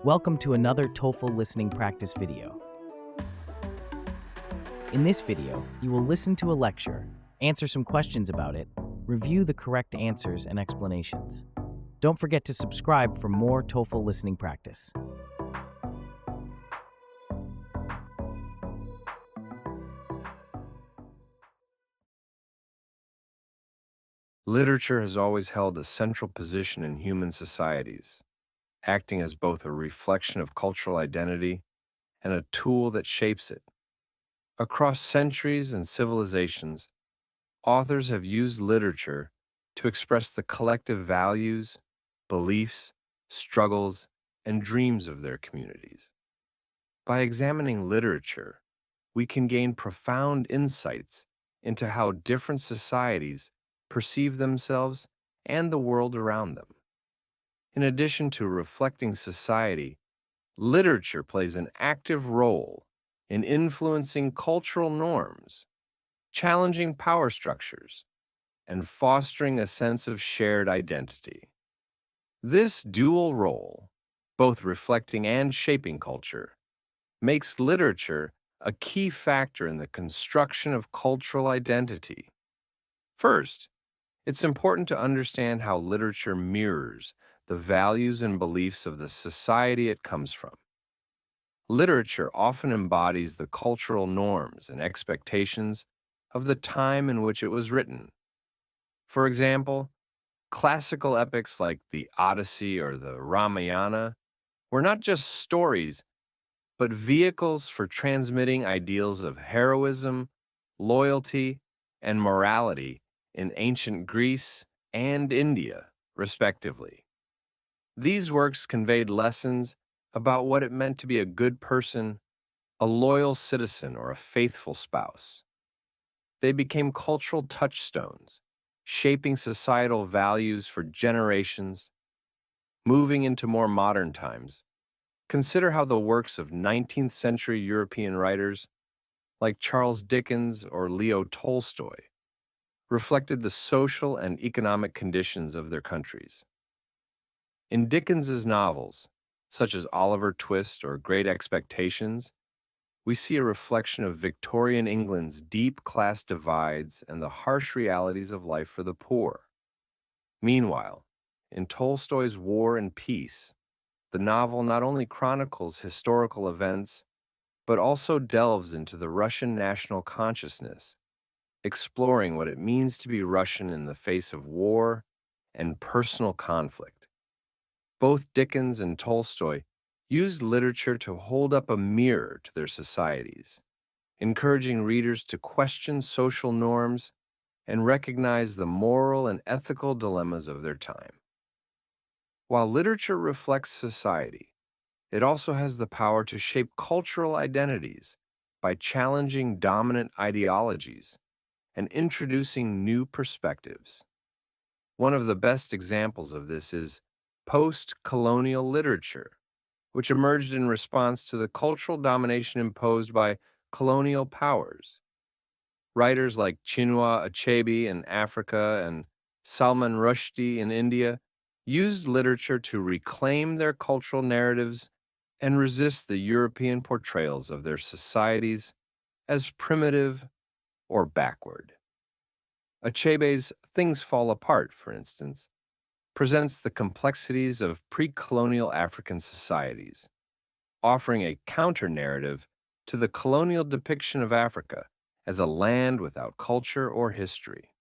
Welcome to another TOEFL listening practice video. In this video, you will listen to a lecture, answer some questions about it, review the correct answers and explanations. Don't forget to subscribe for more TOEFL listening practice. Literature has always held a central position in human societies, acting as both a reflection of cultural identity and a tool that shapes it. Across centuries and civilizations, authors have used literature to express the collective values, beliefs, struggles, and dreams of their communities. By examining literature, we can gain profound insights into how different societies perceive themselves and the world around them. In addition to reflecting society, literature plays an active role in influencing cultural norms, challenging power structures, and fostering a sense of shared identity. This dual role, both reflecting and shaping culture, makes literature a key factor in the construction of cultural identity. First, it's important to understand how literature mirrors the values and beliefs of the society it comes from. Literature often embodies the cultural norms and expectations of the time in which it was written. For example, classical epics like the Odyssey or the Ramayana were not just stories, but vehicles for transmitting ideals of heroism, loyalty, and morality in ancient Greece and India, respectively. These works conveyed lessons about what it meant to be a good person, a loyal citizen, or a faithful spouse. They became cultural touchstones, shaping societal values for generations. Moving into more modern times, consider how the works of 19th century European writers like Charles Dickens or Leo Tolstoy reflected the social and economic conditions of their countries. In Dickens's novels, such as Oliver Twist or Great Expectations, we see a reflection of Victorian England's deep class divides and the harsh realities of life for the poor. Meanwhile, in Tolstoy's War and Peace, the novel not only chronicles historical events, but also delves into the Russian national consciousness, exploring what it means to be Russian in the face of war and personal conflict. Both Dickens and Tolstoy used literature to hold up a mirror to their societies, encouraging readers to question social norms and recognize the moral and ethical dilemmas of their time. While literature reflects society, it also has the power to shape cultural identities by challenging dominant ideologies and introducing new perspectives. One of the best examples of this is post-colonial literature, which emerged in response to the cultural domination imposed by colonial powers. Writers like Chinua Achebe in Africa and Salman Rushdie in India used literature to reclaim their cultural narratives and resist the European portrayals of their societies as primitive or backward. Achebe's Things Fall Apart, for instance, presents the complexities of pre-colonial African societies, offering a counter-narrative to the colonial depiction of Africa as a land without culture or history.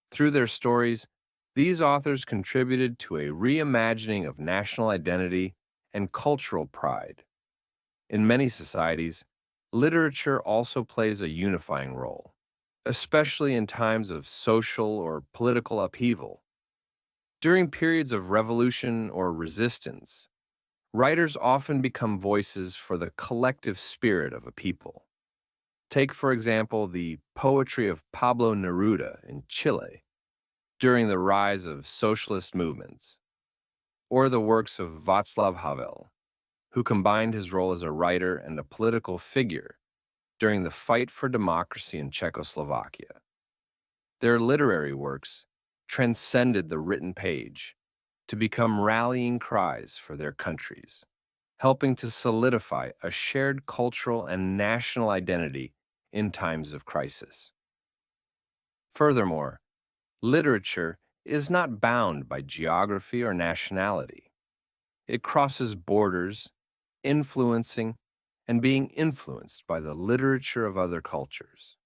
Through their stories, these authors contributed to a reimagining of national identity and cultural pride. In many societies, literature also plays a unifying role, especially in times of social or political upheaval. During periods of revolution or resistance, writers often become voices for the collective spirit of a people. Take, for example, the poetry of Pablo Neruda in Chile during the rise of socialist movements, or the works of Václav Havel, who combined his role as a writer and a political figure during the fight for democracy in Czechoslovakia. Their literary works transcended the written page to become rallying cries for their countries. helping to solidify a shared cultural and national identity in times of crisis. Furthermore, literature is not bound by geography or nationality. It crosses borders, influencing and being influenced by the literature of other cultures.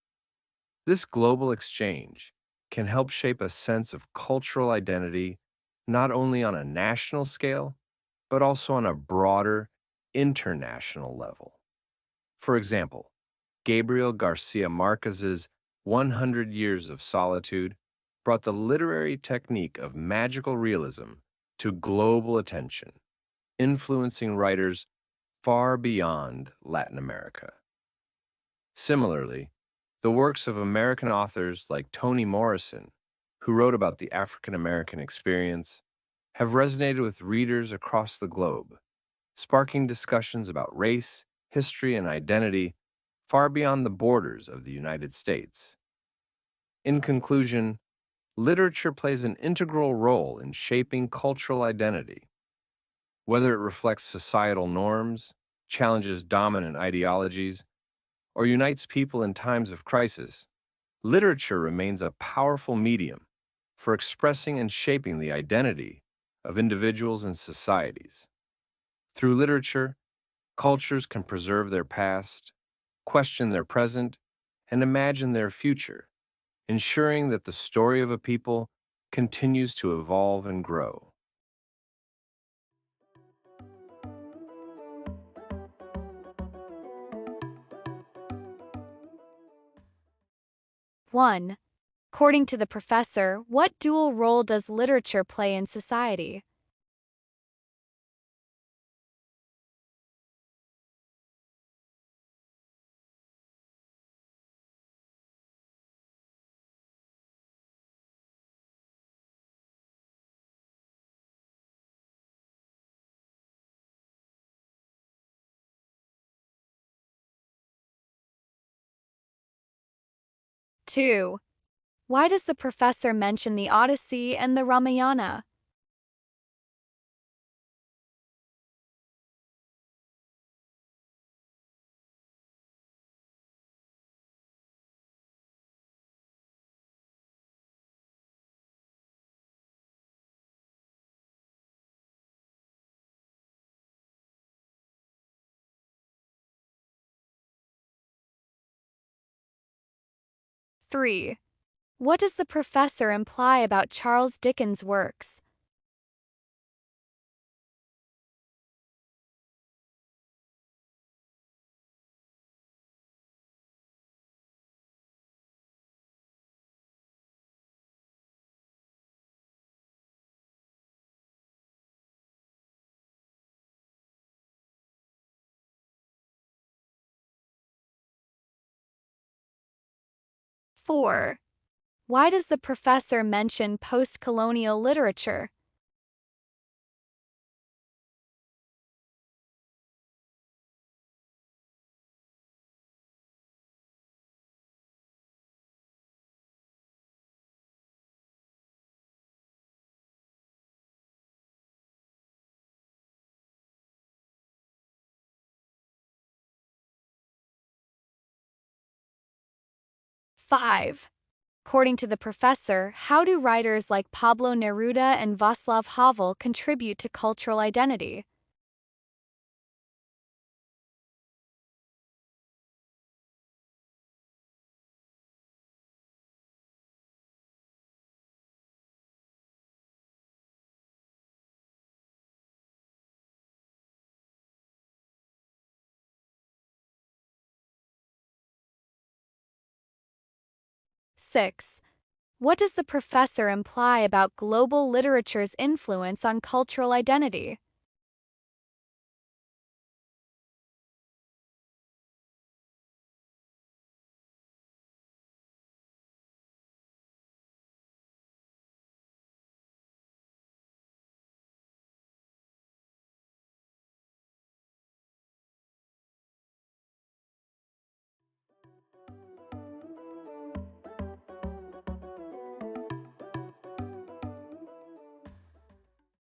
This global exchange can help shape a sense of cultural identity not only on a national scale, but also on a broader international level. For example, Gabriel Garcia Marquez's 100 Years of Solitude brought the literary technique of magical realism to global attention, influencing writers far beyond Latin America. Similarly, the works of American authors like Toni Morrison, who wrote about the African American experience, have resonated with readers across the globe, sparking discussions about race, history, and identity far beyond the borders of the United States. In conclusion, literature plays an integral role in shaping cultural identity. Whether it reflects societal norms, challenges dominant ideologies, or unites people in times of crisis, literature remains a powerful medium for expressing and shaping the identity of individuals and societies. Through literature, cultures can preserve their past, question their present, and imagine their future, ensuring that the story of a people continues to evolve and grow. 1. According to the professor, what dual role does literature play in society? 2. Why does the professor mention the Odyssey and the Ramayana? 3. What does the professor imply about Charles Dickens' works? 4. Why does the professor mention post-colonial literature? 5. According to the professor, how do writers like Pablo Neruda and Václav Havel contribute to cultural identity? 6. What does the professor imply about global literature's influence on cultural identity?